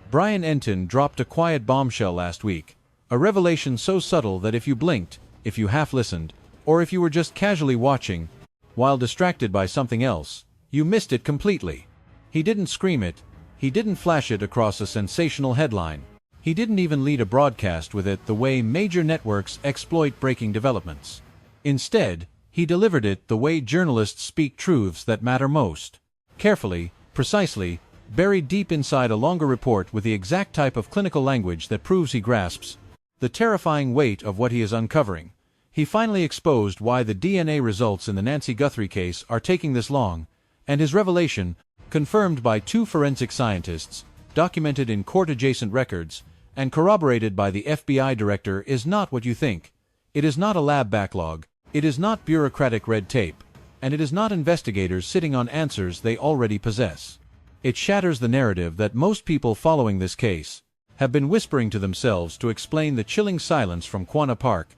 Brian Entin dropped a quiet bombshell last week, a revelation so subtle that if you blinked, if you half-listened, or if you were just casually watching, while distracted by something else, you missed it completely. He didn't scream it, he didn't flash it across a sensational headline, he didn't even lead a broadcast with it the way major networks exploit breaking developments. Instead, he delivered it the way journalists speak truths that matter most. Carefully, precisely, buried deep inside a longer report with the exact type of clinical language that proves he grasps the terrifying weight of what he is uncovering. He finally exposed why the DNA results in the Nancy Guthrie case are taking this long, and his revelation, confirmed by 2 forensic scientists, documented in court-adjacent records, and corroborated by the FBI director, is not what you think. It is not a lab backlog, it is not bureaucratic red tape, and it is not investigators sitting on answers they already possess. It shatters the narrative that most people following this case have been whispering to themselves to explain the chilling silence from Quantico Park.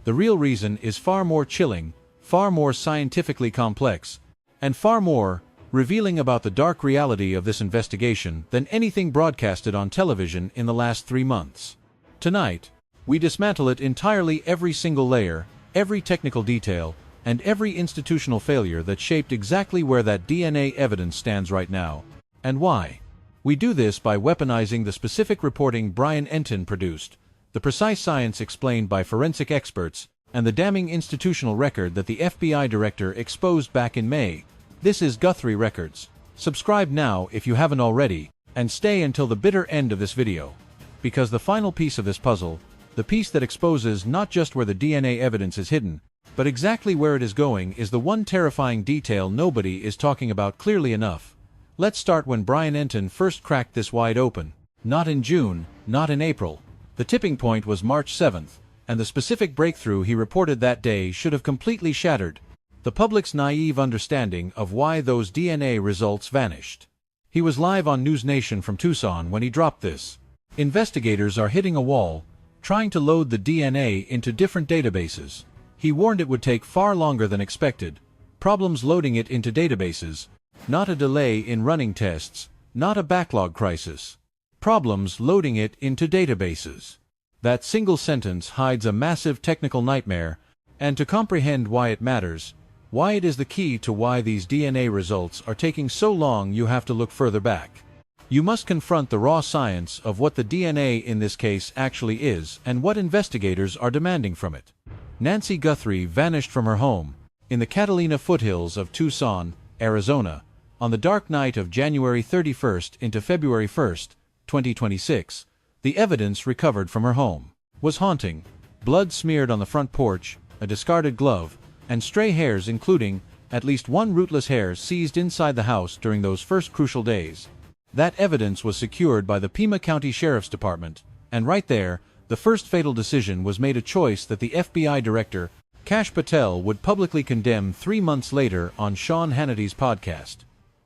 The real reason is far more chilling, far more scientifically complex, and far more revealing about the dark reality of this investigation than anything broadcasted on television in the last 3 months. Tonight, we dismantle it entirely, every single layer, every technical detail, and every institutional failure that shaped exactly where that DNA evidence stands right now, and why. We do this by weaponizing the specific reporting Brian Entin produced, the precise science explained by forensic experts, and the damning institutional record that the FBI director exposed back in May. This is Guthrie Records. Subscribe now if you haven't already, and stay until the bitter end of this video. Because the final piece of this puzzle, the piece that exposes not just where the DNA evidence is hidden, but exactly where it is going, is the one terrifying detail nobody is talking about clearly enough. Let's start when Brian Entin first cracked this wide open. Not in June, not in April. The tipping point was March 7th, and the specific breakthrough he reported that day should have completely shattered the public's naive understanding of why those DNA results vanished. He was live on News Nation from Tucson when he dropped this. Investigators are hitting a wall, trying to load the DNA into different databases. He warned it would take far longer than expected. Problems loading it into databases, not a delay in running tests, not a backlog crisis. Problems loading it into databases. That single sentence hides a massive technical nightmare, and to comprehend why it matters, why it is the key to why these DNA results are taking so long, you have to look further back. You must confront the raw science of what the DNA in this case actually is and what investigators are demanding from it. Nancy Guthrie vanished from her home in the Catalina foothills of Tucson, Arizona, on the dark night of January 31st into February 1st, 2026. The evidence recovered from her home was haunting. Blood smeared on the front porch, a discarded glove, and stray hairs, including at least one rootless hair seized inside the house during those first crucial days. That evidence was secured by the Pima County Sheriff's Department, and right there, the first fatal decision was made, a choice that the FBI director, Kash Patel, would publicly condemn 3 months later on Sean Hannity's podcast.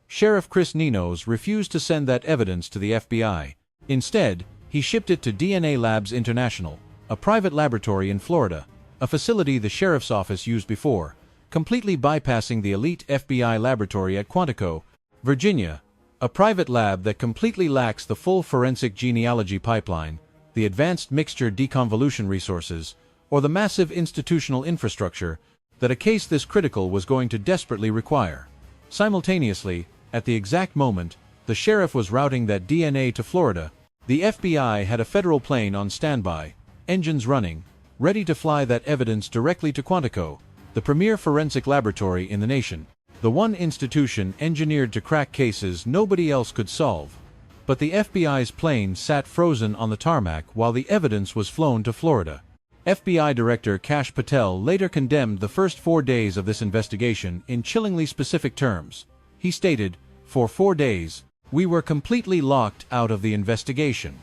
Sheriff Chris Ninos refused to send that evidence to the FBI. Instead, he shipped it to DNA Labs International, a private laboratory in Florida, a facility the sheriff's office used before, completely bypassing the elite FBI laboratory at Quantico, Virginia, a private lab that completely lacks the full forensic genealogy pipeline, the advanced mixture deconvolution resources, or the massive institutional infrastructure that a case this critical was going to desperately require. Simultaneously, at the exact moment the sheriff was routing that DNA to Florida, the FBI had a federal plane on standby, engines running, ready to fly that evidence directly to Quantico, the premier forensic laboratory in the nation, the one institution engineered to crack cases nobody else could solve. But the FBI's plane sat frozen on the tarmac while the evidence was flown to Florida. FBI Director Kash Patel later condemned the first 4 days of this investigation in chillingly specific terms. He stated, "For 4 days, we were completely locked out of the investigation."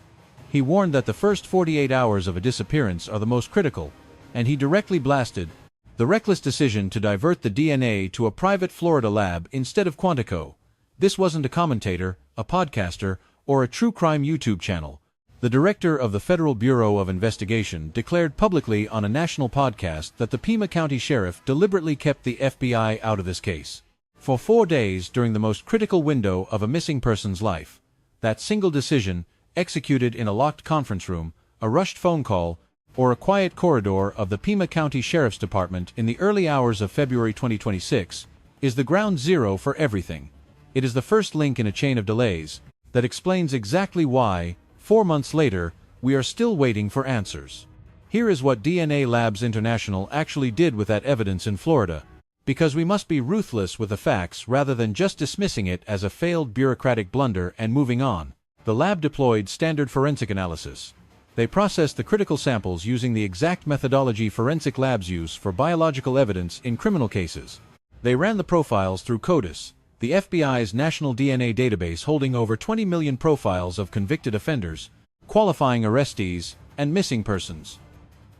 He warned that the first 48 hours of a disappearance are the most critical, and he directly blasted the reckless decision to divert the DNA to a private Florida lab instead of Quantico. This wasn't a commentator, a podcaster, or a true crime YouTube channel. The director of the Federal Bureau of Investigation declared publicly on a national podcast that the Pima County Sheriff deliberately kept the FBI out of this case for 4 days during the most critical window of a missing person's life. That single decision executed in a locked conference room, a rushed phone call, or a quiet corridor of the Pima County Sheriff's Department in the early hours of February 2026, is the ground zero for everything. It is the first link in a chain of delays that explains exactly why, 4 months later, we are still waiting for answers. Here is what DNA Labs International actually did with that evidence in Florida, because we must be ruthless with the facts rather than just dismissing it as a failed bureaucratic blunder and moving on. The lab deployed standard forensic analysis. They processed the critical samples using the exact methodology forensic labs use for biological evidence in criminal cases. They ran the profiles through CODIS, the FBI's national DNA database holding over 20 million profiles of convicted offenders, qualifying arrestees, and missing persons.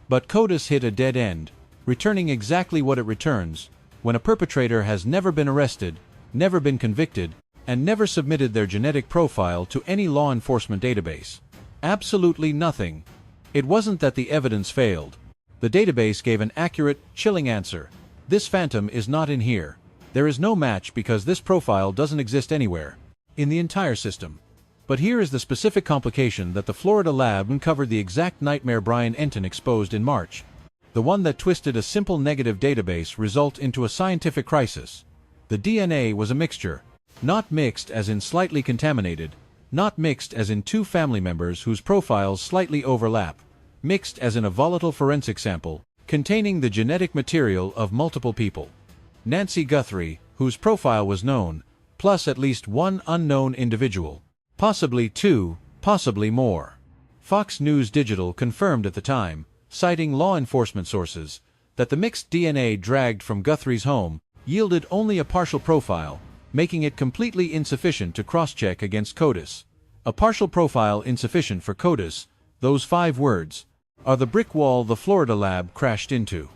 But CODIS hit a dead end, returning exactly what it returns when a perpetrator has never been arrested, never been convicted, and never submitted their genetic profile to any law enforcement database. Absolutely nothing. It wasn't that the evidence failed. The database gave an accurate, chilling answer. This phantom is not in here. There is no match because this profile doesn't exist anywhere in the entire system. But here is the specific complication that the Florida lab uncovered: the exact nightmare Brian Entin exposed in March. The one that twisted a simple negative database result into a scientific crisis. The DNA was a mixture. Not mixed as in slightly contaminated. Not mixed as in two family members whose profiles slightly overlap. Mixed as in a volatile forensic sample, containing the genetic material of multiple people. Nancy Guthrie, whose profile was known, plus at least one unknown individual. Possibly two, possibly more. Fox News Digital confirmed at the time, citing law enforcement sources, that the mixed DNA dragged from Guthrie's home yielded only a partial profile, making it completely insufficient to cross-check against CODIS. A partial profile insufficient for CODIS, those 5 words, are the brick wall the Florida lab crashed into.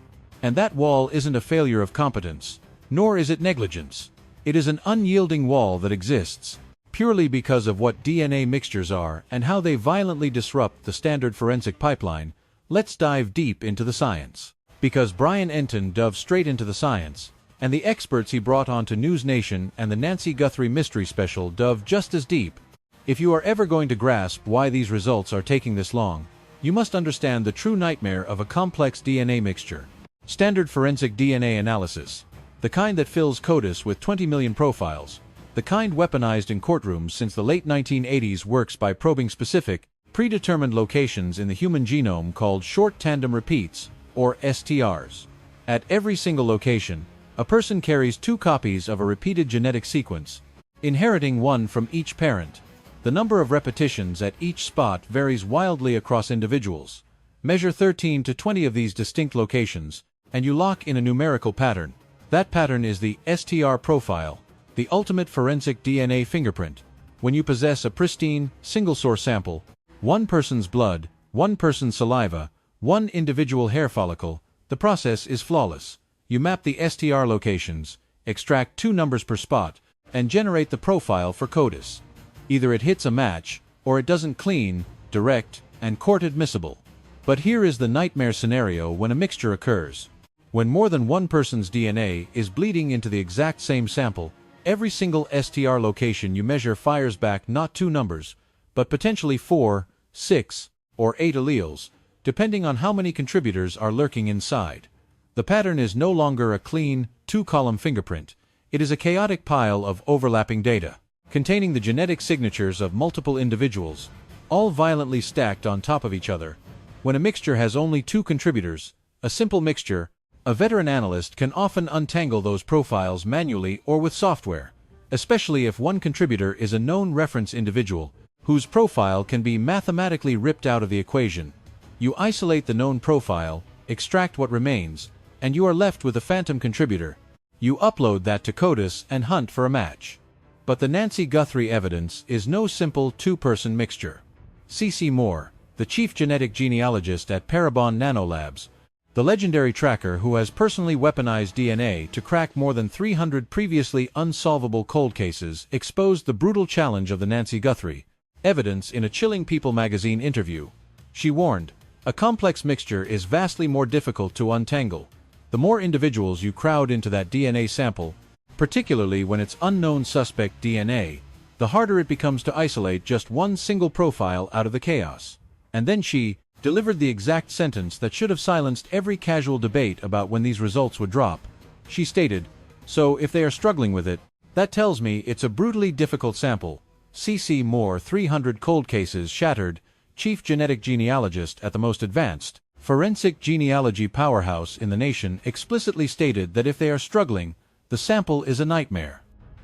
And that wall isn't a failure of competence, nor is it negligence. It is an unyielding wall that exists purely because of what DNA mixtures are and how they violently disrupt the standard forensic pipeline. Let's dive deep into the science. Because Brian Entin dove straight into the science, and the experts he brought onto News Nation and the Nancy Guthrie Mystery Special dove just as deep. If you are ever going to grasp why these results are taking this long, you must understand the true nightmare of a complex DNA mixture. Standard forensic DNA analysis. The kind that fills CODIS with 20 million profiles. The kind weaponized in courtrooms since the late 1980s works by probing specific, predetermined locations in the human genome called short tandem repeats, or STRs. At every single location, a person carries 2 copies of a repeated genetic sequence, inheriting one from each parent. The number of repetitions at each spot varies wildly across individuals. Measure 13 to 20 of these distinct locations, and you lock in a numerical pattern. That pattern is the STR profile, the ultimate forensic DNA fingerprint. When you possess a pristine, single-source sample, one person's blood, one person's saliva, one individual hair follicle, the process is flawless. You map the STR locations, extract 2 numbers per spot, and generate the profile for CODIS. Either it hits a match, or it doesn't. Clean, direct, and court admissible. But here is the nightmare scenario when a mixture occurs. When more than one person's DNA is bleeding into the exact same sample, every single STR location you measure fires back not 2 numbers, but potentially 4, 6, or 8 alleles, depending on how many contributors are lurking inside. The pattern is no longer a clean, 2-column fingerprint. It is a chaotic pile of overlapping data, containing the genetic signatures of multiple individuals, all violently stacked on top of each other. When a mixture has only 2 contributors, a simple mixture, a veteran analyst can often untangle those profiles manually or with software, especially if one contributor is a known reference individual, whose profile can be mathematically ripped out of the equation. You isolate the known profile, extract what remains, and you are left with a phantom contributor. You upload that to CODIS and hunt for a match. But the Nancy Guthrie evidence is no simple 2-person mixture. CeCe Moore, the chief genetic genealogist at Parabon Nanolabs, the legendary tracker who has personally weaponized DNA to crack more than 300 previously unsolvable cold cases, exposed the brutal challenge of the Nancy Guthrie evidence in a chilling People magazine interview. She warned, "A complex mixture is vastly more difficult to untangle. The more individuals you crowd into that DNA sample, particularly when it's unknown suspect DNA, the harder it becomes to isolate just one single profile out of the chaos. And then she delivered the exact sentence that should have silenced every casual debate about when these results would drop. She stated, "So if they are struggling with it, that tells me it's a brutally difficult sample." CeCe Moore, 300 cold cases shattered, chief genetic genealogist at the most advanced forensic genealogy powerhouse in the nation, explicitly stated that if they are struggling, the sample is a nightmare.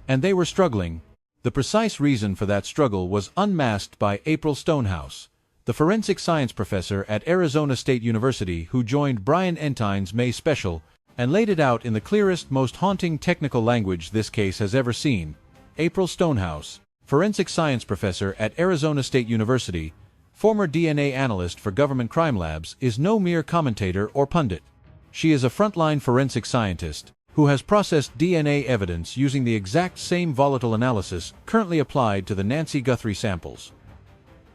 And they were struggling. The precise reason for that struggle was unmasked by April Stonehouse, the forensic science professor at Arizona State University who joined Brian Entin's May special and laid it out in the clearest, most haunting technical language this case has ever seen. April Stonehouse, forensic science professor at Arizona State University, former DNA analyst for government crime labs, is no mere commentator or pundit. She is a frontline forensic scientist who has processed DNA evidence using the exact same volatile analysis currently applied to the Nancy Guthrie samples.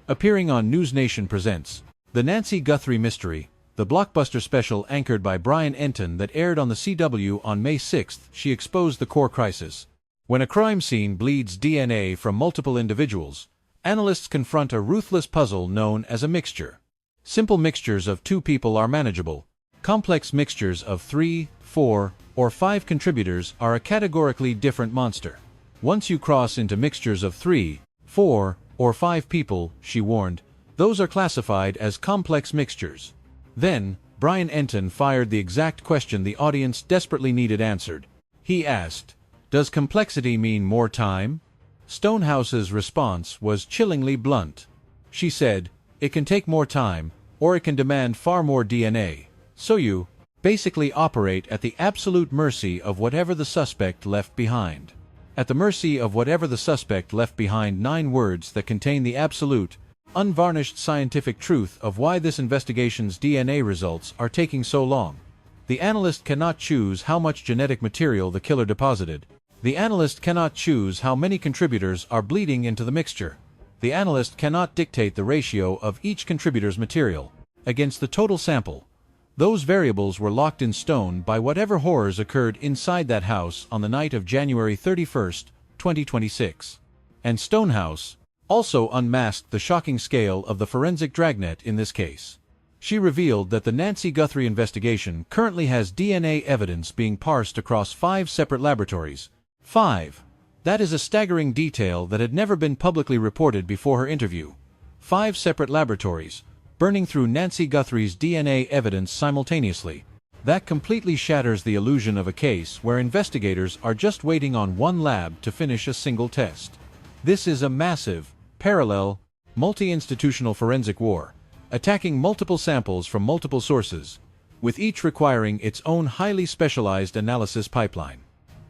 Appearing on News Nation presents The Nancy Guthrie Mystery, the blockbuster special anchored by Brian Entin that aired on the CW on May 6th, she exposed the core crisis. When a crime scene bleeds DNA from multiple individuals, analysts confront a ruthless puzzle known as a mixture. Simple mixtures of two people are manageable. Complex mixtures of 3, 4, or 5 contributors are a categorically different monster. Once you cross into mixtures of 3, 4, or 5 people, she warned, those are classified as complex mixtures. Then, Brian Entin fired the exact question the audience desperately needed answered. He asked, "Does complexity mean more time?" Stonehouse's response was chillingly blunt. She said, "It can take more time, or it can demand far more DNA. So you basically operate at the absolute mercy of whatever the suspect left behind." At the mercy of whatever the suspect left behind, 9 words that contain the absolute, unvarnished scientific truth of why this investigation's DNA results are taking so long. The analyst cannot choose how much genetic material the killer deposited. The analyst cannot choose how many contributors are bleeding into the mixture. The analyst cannot dictate the ratio of each contributor's material against the total sample. Those variables were locked in stone by whatever horrors occurred inside that house on the night of January 31st, 2026. And Stonehouse also unmasked the shocking scale of the forensic dragnet in this case. She revealed that the Nancy Guthrie investigation currently has DNA evidence being parsed across 5 separate laboratories. 5. That is a staggering detail that had never been publicly reported before her interview. 5 separate laboratories, burning through Nancy Guthrie's DNA evidence simultaneously. That completely shatters the illusion of a case where investigators are just waiting on one lab to finish a single test. This is a massive, parallel, multi-institutional forensic war, attacking multiple samples from multiple sources, with each requiring its own highly specialized analysis pipeline.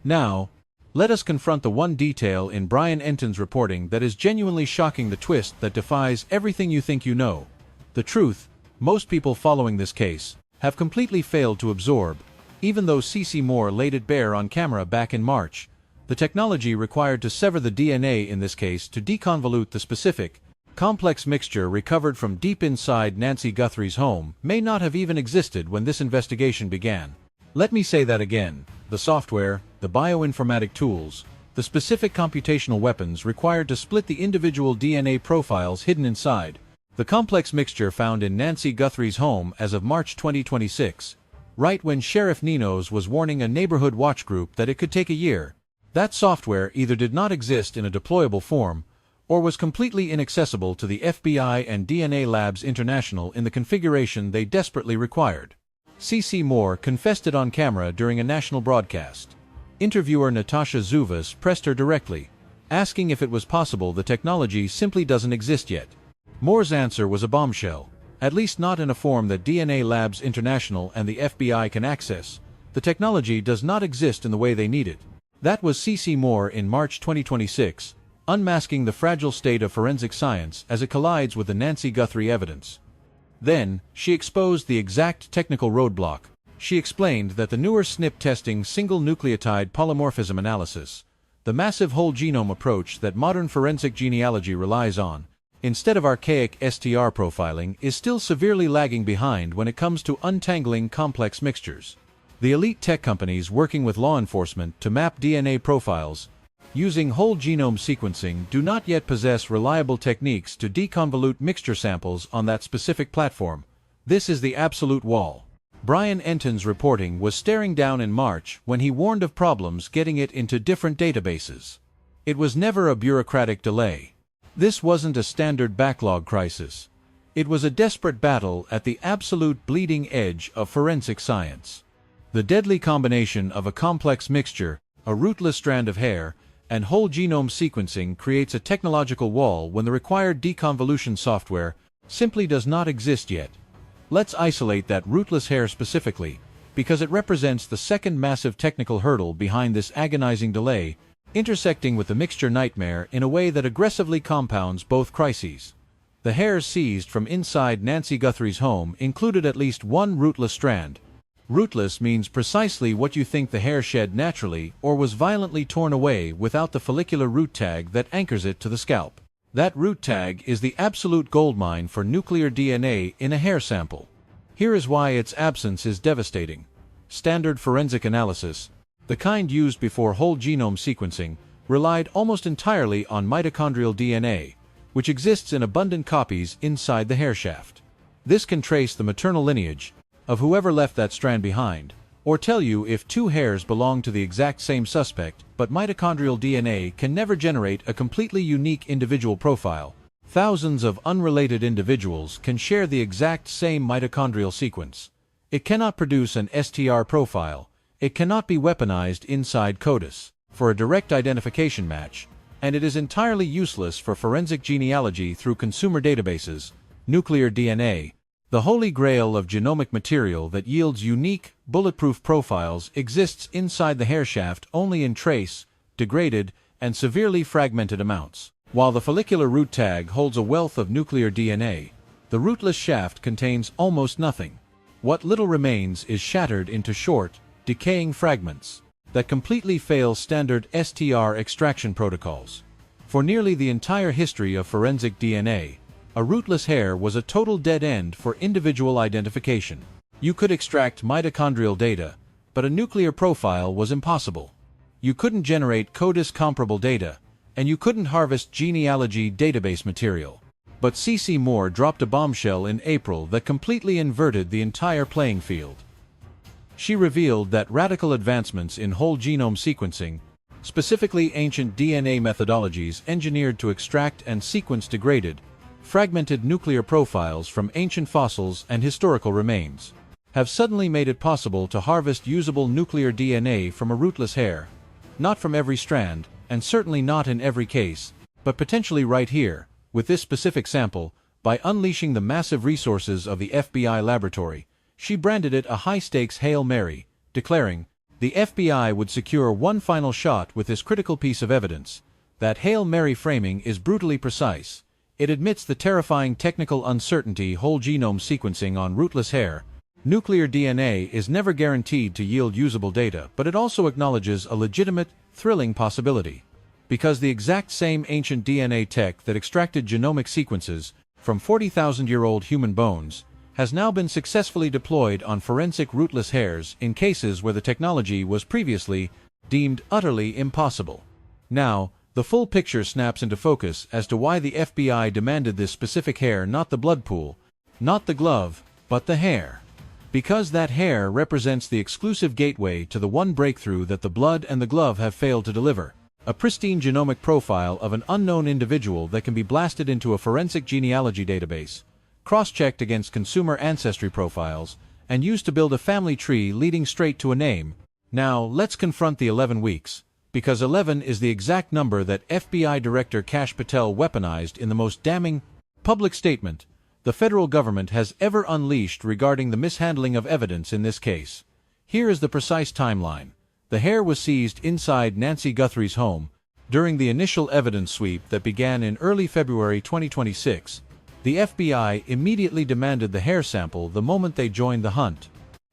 Now, let us confront the one detail in Brian Entin's reporting that is genuinely shocking, the twist that defies everything you think you know. The truth most people following this case have completely failed to absorb, even though CeCe Moore laid it bare on camera back in March. The technology required to sever the DNA in this case to deconvolute the specific, complex mixture recovered from deep inside Nancy Guthrie's home may not have even existed when this investigation began. Let me say that again. The software, the bioinformatic tools, the specific computational weapons required to split the individual DNA profiles hidden inside the complex mixture found in Nancy Guthrie's home as of March 2026, right when Sheriff Ninos was warning a neighborhood watch group that it could take a year. That software either did not exist in a deployable form, or was completely inaccessible to the FBI and DNA Labs International in the configuration they desperately required. CeCe Moore confessed it on camera during a national broadcast. Interviewer Natasha Zuvas pressed her directly, asking if it was possible the technology simply doesn't exist yet. Moore's answer was a bombshell, at least not in a form that DNA Labs International and the FBI can access. The technology does not exist in the way they need it. That was CeCe Moore in March 2026, unmasking the fragile state of forensic science as it collides with the Nancy Guthrie evidence. Then, she exposed the exact technical roadblock. She explained that the newer SNP testing single nucleotide polymorphism analysis, the massive whole genome approach that modern forensic genealogy relies on, instead of archaic STR profiling, is still severely lagging behind when it comes to untangling complex mixtures. The elite tech companies working with law enforcement to map DNA profiles using whole genome sequencing do not yet possess reliable techniques to deconvolute mixture samples on that specific platform. This is the absolute wall. Brian Entin's reporting was staring down in March when he warned of problems getting it into different databases. It was never a bureaucratic delay. This wasn't a standard backlog crisis. It was a desperate battle at the absolute bleeding edge of forensic science. The deadly combination of a complex mixture, a rootless strand of hair, and whole genome sequencing creates a technological wall when the required deconvolution software simply does not exist yet. Let's isolate that rootless hair specifically, because it represents the second massive technical hurdle behind this agonizing delay, intersecting with the mixture nightmare in a way that aggressively compounds both crises. The hairs seized from inside Nancy Guthrie's home included at least one rootless strand. Rootless means precisely what you think the hair shed naturally or was violently torn away without the follicular root tag that anchors it to the scalp. That root tag is the absolute goldmine for nuclear DNA in a hair sample. Here is why its absence is devastating. Standard forensic analysis, the kind used before whole genome sequencing, relied almost entirely on mitochondrial DNA, which exists in abundant copies inside the hair shaft. This can trace the maternal lineage of whoever left that strand behind, or tell you if two hairs belong to the exact same suspect, but mitochondrial DNA can never generate a completely unique individual profile. Thousands of unrelated individuals can share the exact same mitochondrial sequence. It cannot produce an STR profile. It cannot be weaponized inside CODIS for a direct identification match, and it is entirely useless for forensic genealogy through consumer databases. Nuclear DNA, the holy grail of genomic material that yields unique, bulletproof profiles, exists inside the hair shaft only in trace, degraded, and severely fragmented amounts. While the follicular root tag holds a wealth of nuclear DNA, the rootless shaft contains almost nothing. What little remains is shattered into short, decaying fragments that completely fail standard STR extraction protocols. For nearly the entire history of forensic DNA, a rootless hair was a total dead end for individual identification. You could extract mitochondrial data, but a nuclear profile was impossible. You couldn't generate CODIS-comparable data, and you couldn't harvest genealogy database material. But CeCe Moore dropped a bombshell in April that completely inverted the entire playing field. She revealed that radical advancements in whole genome sequencing, specifically ancient DNA methodologies engineered to extract and sequence degraded, fragmented nuclear profiles from ancient fossils and historical remains, have suddenly made it possible to harvest usable nuclear DNA from a rootless hair. Not from every strand, and certainly not in every case, but potentially right here, with this specific sample, by unleashing the massive resources of the FBI laboratory. She branded it a high-stakes Hail Mary, declaring, the FBI would secure one final shot with this critical piece of evidence. That Hail Mary framing is brutally precise. It admits the terrifying technical uncertainty whole genome sequencing on rootless hair. Nuclear DNA is never guaranteed to yield usable data, but it also acknowledges a legitimate, thrilling possibility. Because the exact same ancient DNA tech that extracted genomic sequences from 40,000-year-old human bones has now been successfully deployed on forensic rootless hairs in cases where the technology was previously deemed utterly impossible. Now, the full picture snaps into focus as to why the FBI demanded this specific hair, not the blood pool, not the glove, but the hair. Because that hair represents the exclusive gateway to the one breakthrough that the blood and the glove have failed to deliver. A pristine genomic profile of an unknown individual that can be blasted into a forensic genealogy database, cross-checked against consumer ancestry profiles, and used to build a family tree leading straight to a name. Now, let's confront the 11 weeks. Because 11 is the exact number that FBI Director Kash Patel weaponized in the most damning public statement the federal government has ever unleashed regarding the mishandling of evidence in this case. Here is the precise timeline. The hair was seized inside Nancy Guthrie's home during the initial evidence sweep that began in early February 2026. The FBI immediately demanded the hair sample the moment they joined the hunt.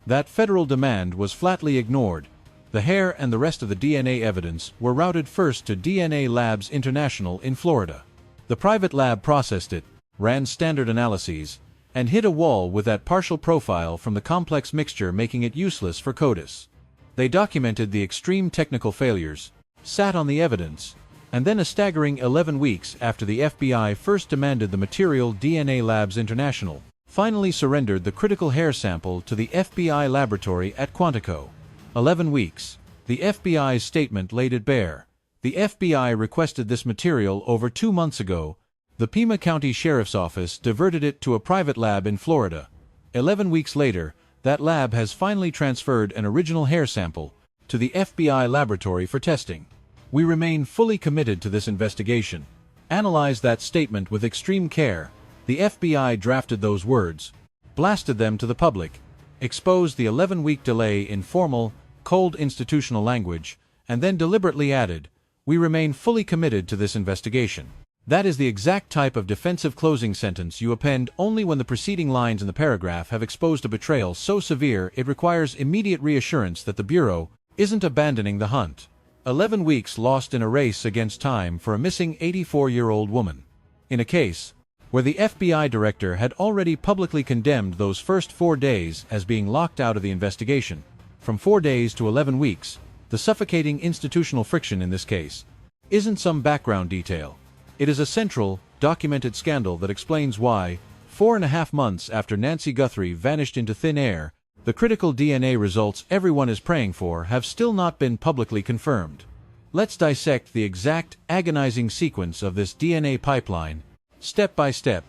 That federal demand was flatly ignored. The hair and the rest of the DNA evidence were routed first to DNA Labs International in Florida. The private lab processed it, ran standard analyses, and hit a wall with that partial profile from the complex mixture, making it useless for CODIS. They documented the extreme technical failures, sat on the evidence, and then a staggering 11 weeks after the FBI first demanded the material, DNA Labs International finally surrendered the critical hair sample to the FBI laboratory at Quantico. 11 weeks. The FBI's statement laid it bare. The FBI requested this material over 2 months ago. The Pima County Sheriff's Office diverted it to a private lab in Florida. 11 weeks later, that lab has finally transferred an original hair sample to the FBI laboratory for testing. We remain fully committed to this investigation. Analyze that statement with extreme care. The FBI drafted those words, blasted them to the public, exposed the 11-week delay in formal, cold institutional language, and then deliberately added, "We remain fully committed to this investigation." That is the exact type of defensive closing sentence you append only when the preceding lines in the paragraph have exposed a betrayal so severe it requires immediate reassurance that the Bureau isn't abandoning the hunt. 11 weeks lost in a race against time for a missing 84-year-old woman. In a case where the FBI director had already publicly condemned those first 4 days as being locked out of the investigation. From 4 days to 11 weeks, the suffocating institutional friction in this case isn't some background detail. It is a central, documented scandal that explains why, 4.5 months after Nancy Guthrie vanished into thin air, the critical DNA results everyone is praying for have still not been publicly confirmed. Let's dissect the exact, agonizing sequence of this DNA pipeline, step by step,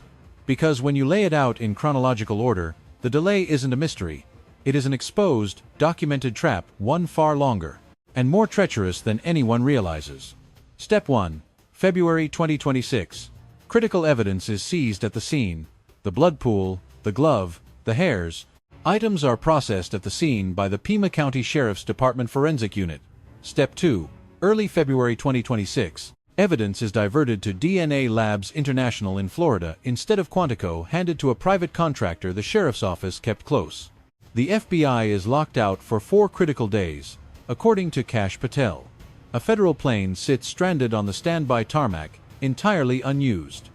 because when you lay it out in chronological order, the delay isn't a mystery. It is an exposed, documented trap, one far longer and more treacherous than anyone realizes. Step 1. February 2026. Critical evidence is seized at the scene. The blood pool, the glove, the hairs. Items are processed at the scene by the Pima County Sheriff's Department Forensic Unit. Step 2. Early February 2026. Evidence is diverted to DNA Labs International in Florida instead of Quantico, handed to a private contractor the Sheriff's Office kept close. The FBI is locked out for 4 critical days, according to Kash Patel. A federal plane sits stranded on the standby tarmac, entirely unused.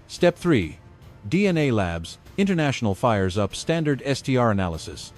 Step 3. DNA Labs International fires up standard STR analysis,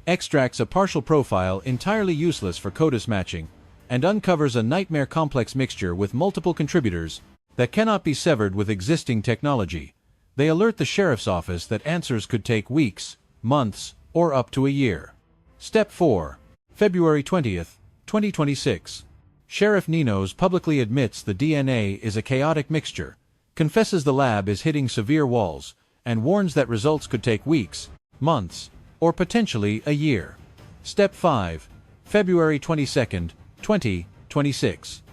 extracts a partial profile entirely useless for CODIS matching, and uncovers a nightmare complex mixture with multiple contributors that cannot be severed with existing technology. They alert the Sheriff's Office that answers could take weeks, months, or up to a year. Step 4. February 20th, 2026. Sheriff Ninos publicly admits the DNA is a chaotic mixture, confesses the lab is hitting severe walls, and warns that results could take weeks, months, or potentially a year. Step 5. February 22nd, 2026.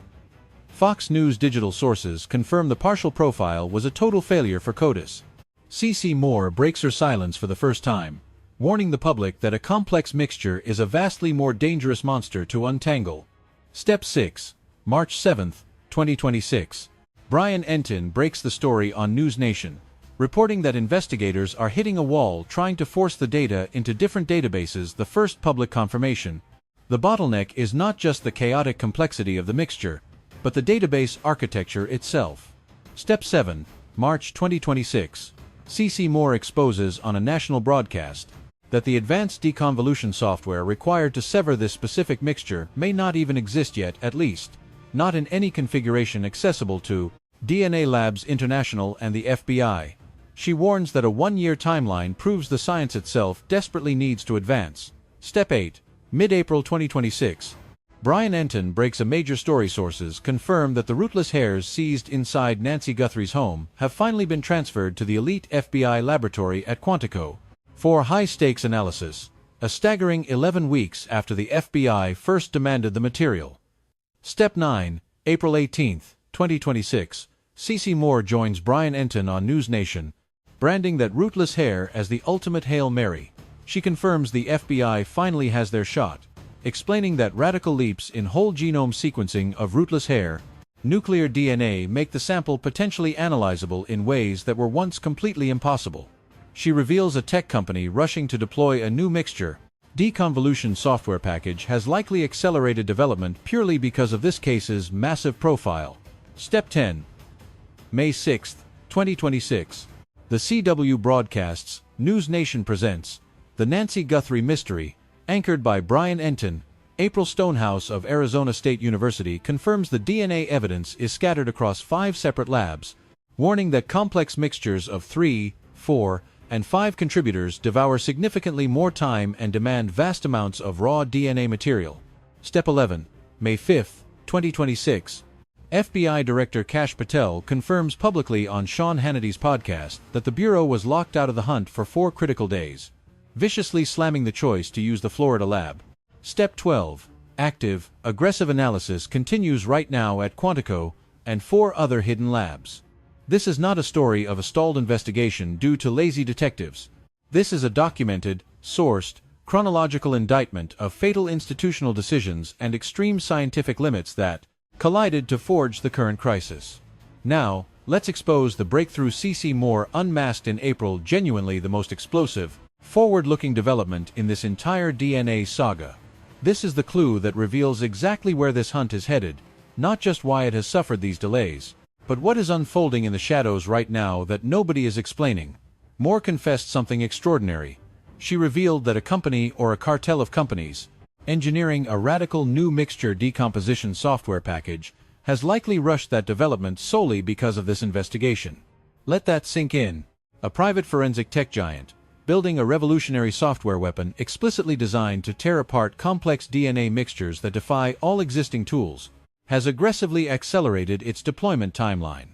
Fox News digital sources confirm the partial profile was a total failure for CODIS. CeCe Moore breaks her silence for the first time, warning the public that a complex mixture is a vastly more dangerous monster to untangle. Step 6. March 7th, 2026. Brian Entin breaks the story on News Nation, reporting that investigators are hitting a wall trying to force the data into different databases. The first public confirmation. The bottleneck is not just the chaotic complexity of the mixture, but the database architecture itself. Step 7. March 2026. CeCe Moore exposes on a national broadcast that the advanced deconvolution software required to sever this specific mixture may not even exist yet, at least not in any configuration accessible to DNA Labs International and the FBI. She warns that a 1-year timeline proves the science itself desperately needs to advance. Step 8. Mid-April 2026. Brian Entin breaks a major story. Sources confirm that the Rootless hairs seized inside Nancy Guthrie's home have finally been transferred to the elite FBI laboratory at Quantico for high-stakes analysis, a staggering 11 weeks after the FBI first demanded the material. Step 9. April 18, 2026. CeCe Moore joins Brian Entin on News Nation, branding that Rootless hair as the ultimate Hail Mary. She confirms the FBI finally has their shot, explaining that radical leaps in whole genome sequencing of Rootless hair, nuclear DNA, make the sample potentially analyzable in ways that were once completely impossible. She reveals a tech company rushing to deploy a new mixture. Deconvolution software package has likely accelerated development purely because of this case's massive profile. Step 10. May 6, 2026. The CW broadcasts, News Nation presents The Nancy Guthrie Mystery, anchored by Brian Entin, April Stonehouse of Arizona State University confirms the DNA evidence is scattered across 5 separate labs, warning that complex mixtures of 3, 4, and 5 contributors devour significantly more time and demand vast amounts of raw DNA material. Step 11. May 5, 2026. FBI Director Kash Patel confirms publicly on Sean Hannity's podcast that the Bureau was locked out of the hunt for 4 critical days, viciously slamming the choice to use the Florida lab. Step 12. Active, aggressive analysis continues right now at Quantico and 4 other hidden labs. This is not a story of a stalled investigation due to lazy detectives. This is a documented, sourced, chronological indictment of fatal institutional decisions and extreme scientific limits that collided to forge the current crisis. Now, let's expose the breakthrough CeCe Moore unmasked in April, genuinely the most explosive, forward-looking development in this entire DNA saga. This is the clue that reveals exactly where this hunt is headed, not just why it has suffered these delays, but what is unfolding in the shadows right now that nobody is explaining. Moore confessed something extraordinary. She revealed that a company or a cartel of companies, engineering a radical new mixture decomposition software package, has likely rushed that development solely because of this investigation. Let that sink in. A private forensic tech giant, building a revolutionary software weapon explicitly designed to tear apart complex DNA mixtures that defy all existing tools, has aggressively accelerated its deployment timeline.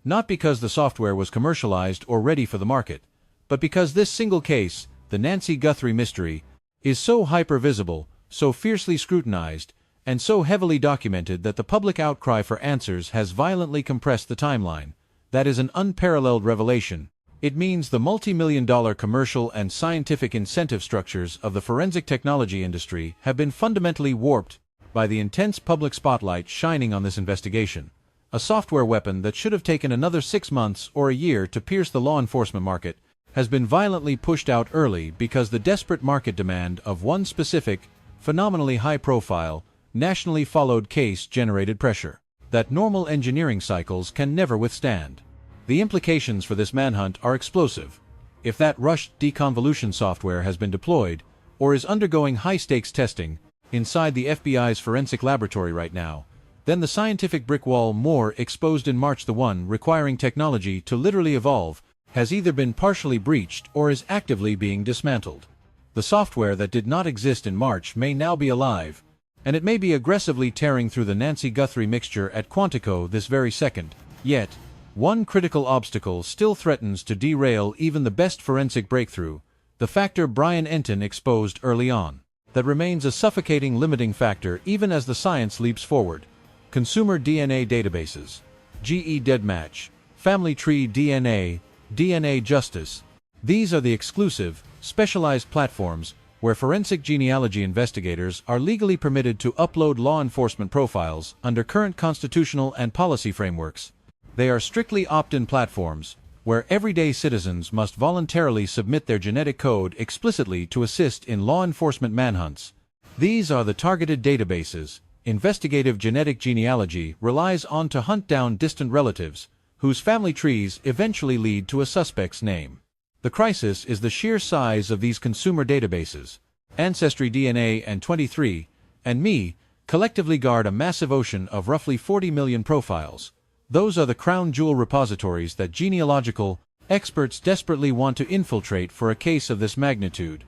Not because the software was commercialized or ready for the market, but because this single case, the Nancy Guthrie mystery, is so hyper-visible, so fiercely scrutinized, and so heavily documented that the public outcry for answers has violently compressed the timeline. That is an unparalleled revelation. It means the multi-million-dollar commercial and scientific incentive structures of the forensic technology industry have been fundamentally warped by the intense public spotlight shining on this investigation. A software weapon that should have taken another 6 months or a year to pierce the law enforcement market has been violently pushed out early because the desperate market demand of one specific, phenomenally high-profile, nationally followed case generated pressure that normal engineering cycles can never withstand. The implications for this manhunt are explosive. If that rushed deconvolution software has been deployed, or is undergoing high-stakes testing, inside the FBI's forensic laboratory right now, then the scientific brick wall Moore exposed in March, the one requiring technology to literally evolve, has either been partially breached or is actively being dismantled. The software that did not exist in March may now be alive, and it may be aggressively tearing through the Nancy Guthrie mixture at Quantico this very second. Yet, one critical obstacle still threatens to derail even the best forensic breakthrough, the factor Brian Entin exposed early on, that remains a suffocating limiting factor even as the science leaps forward. Consumer DNA databases, GE Deadmatch, Family Tree DNA, DNA Justice. These are the exclusive, specialized platforms where forensic genealogy investigators are legally permitted to upload law enforcement profiles under current constitutional and policy frameworks. They are strictly opt-in platforms, where everyday citizens must voluntarily submit their genetic code explicitly to assist in law enforcement manhunts. These are the targeted databases. Investigative genetic genealogy relies on to hunt down distant relatives, whose family trees eventually lead to a suspect's name. The crisis is the sheer size of these consumer databases. Ancestry DNA and 23 and Me collectively guard a massive ocean of roughly 40 million profiles. Those are the crown jewel repositories that genealogical experts desperately want to infiltrate for a case of this magnitude.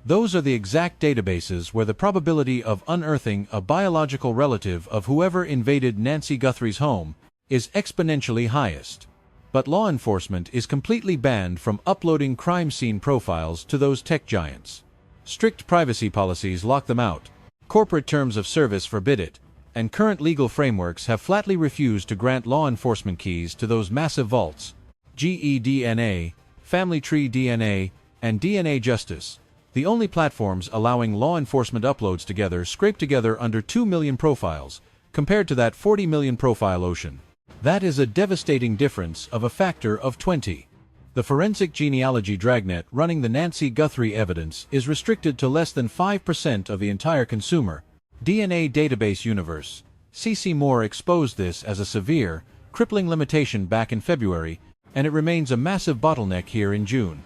Those are the exact databases where the probability of unearthing a biological relative of whoever invaded Nancy Guthrie's home is exponentially highest. But law enforcement is completely banned from uploading crime scene profiles to those tech giants. Strict privacy policies lock them out. Corporate terms of service forbid it. And current legal frameworks have flatly refused to grant law enforcement keys to those massive vaults. GE DNA, Family Tree DNA, and DNA Justice, the only platforms allowing law enforcement uploads together, scrape together under 2 million profiles, compared to that 40 million profile ocean. That is a devastating difference of a factor of 20. The forensic genealogy dragnet running the Nancy Guthrie evidence is restricted to less than 5% of the entire consumer DNA database universe. CeCe Moore exposed this as a severe, crippling limitation back in February, and it remains a massive bottleneck here in June.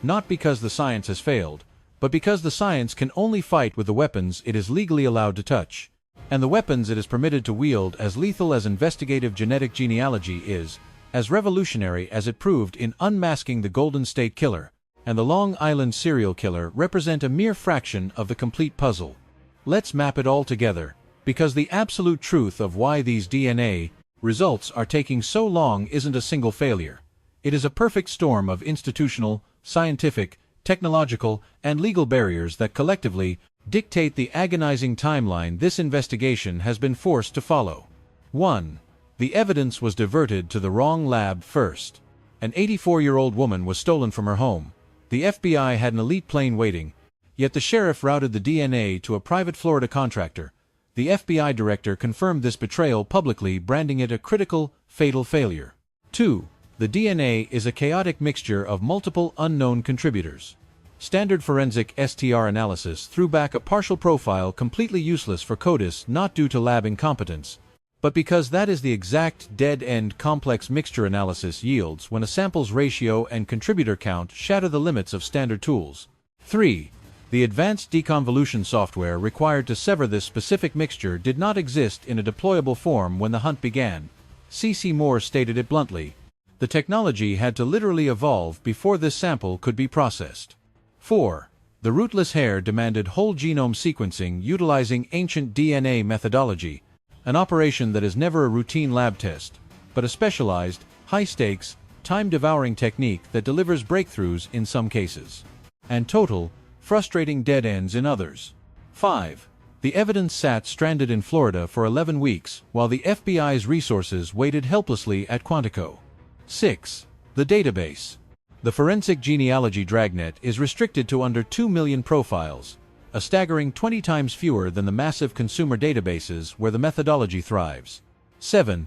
Not because the science has failed, but because the science can only fight with the weapons it is legally allowed to touch, and the weapons it is permitted to wield as lethal as investigative genetic genealogy is, as revolutionary as it proved in unmasking the Golden State Killer and the Long Island serial killer represent a mere fraction of the complete puzzle. Let's map it all together, because the absolute truth of why these DNA results are taking so long isn't a single failure. It is a perfect storm of institutional, scientific, technological, and legal barriers that collectively dictate the agonizing timeline this investigation has been forced to follow. 1. The evidence was diverted to the wrong lab first. An 84-year-old woman was stolen from her home. The FBI had an elite plane waiting, yet the sheriff routed the DNA to a private Florida contractor. The FBI director confirmed this betrayal publicly, branding it a critical, fatal failure. 2. The DNA is a chaotic mixture of multiple unknown contributors. Standard forensic STR analysis threw back a partial profile completely useless for CODIS, not due to lab incompetence, but because that is the exact dead-end complex mixture analysis yields when a sample's ratio and contributor count shatter the limits of standard tools. 3. The advanced deconvolution software required to sever this specific mixture did not exist in a deployable form when the hunt began. CeCe Moore stated it bluntly. The technology had to literally evolve before this sample could be processed. 4. The Rootless hair demanded whole genome sequencing utilizing ancient DNA methodology, an operation that is never a routine lab test, but a specialized, high-stakes, time-devouring technique that delivers breakthroughs in some cases, and total, frustrating dead ends in others. 5. The evidence sat stranded in Florida for 11 weeks while the FBI's resources waited helplessly at Quantico. 6. The database. The forensic genealogy dragnet is restricted to under 2 million profiles, a staggering 20 times fewer than the massive consumer databases where the methodology thrives. 7.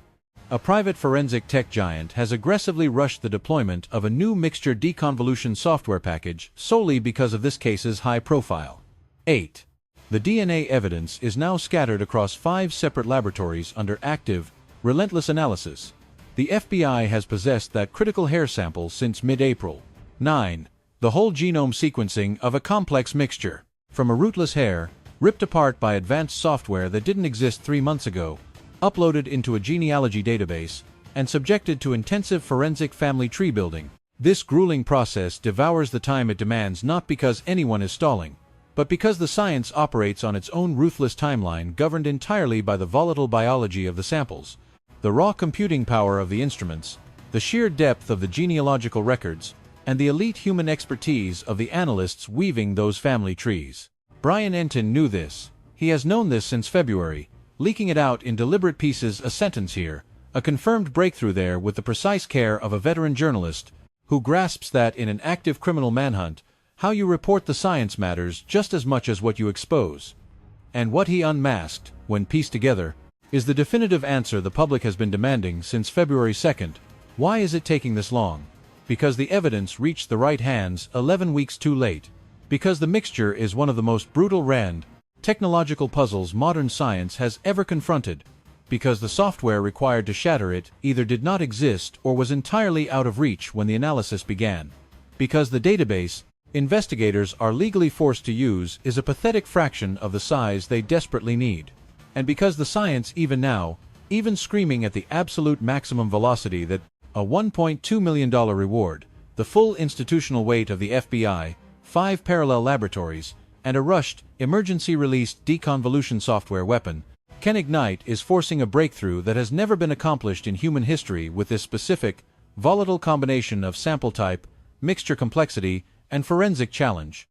A private forensic tech giant has aggressively rushed the deployment of a new mixture deconvolution software package solely because of this case's high profile. 8. The DNA evidence is now scattered across 5 separate laboratories under active, relentless analysis. The FBI has possessed that critical hair sample since mid-April. 9. The whole genome sequencing of a complex mixture, from a rootless hair, ripped apart by advanced software that didn't exist 3 months ago, uploaded into a genealogy database, and subjected to intensive forensic family tree building. This grueling process devours the time it demands not because anyone is stalling, but because the science operates on its own ruthless timeline governed entirely by the volatile biology of the samples, the raw computing power of the instruments, the sheer depth of the genealogical records, and the elite human expertise of the analysts weaving those family trees. Brian Entin knew this. He has known this since February, leaking it out in deliberate pieces, a sentence here, a confirmed breakthrough there, with the precise care of a veteran journalist who grasps that in an active criminal manhunt, how you report the science matters just as much as what you expose. And what he unmasked, when pieced together, is the definitive answer the public has been demanding since February 2nd. Why is it taking this long? Because the evidence reached the right hands 11 weeks too late. Because the mixture is one of the most brutal technological puzzles modern science has ever confronted. Because the software required to shatter it either did not exist or was entirely out of reach when the analysis began. Because the database investigators are legally forced to use is a pathetic fraction of the size they desperately need. And because the science even now, even screaming at the absolute maximum velocity that a $1.2 million reward, the full institutional weight of the FBI, 5 parallel laboratories, and a rushed, emergency-released deconvolution software weapon can ignite is forcing a breakthrough that has never been accomplished in human history with this specific, volatile combination of sample type, mixture complexity, and forensic challenge.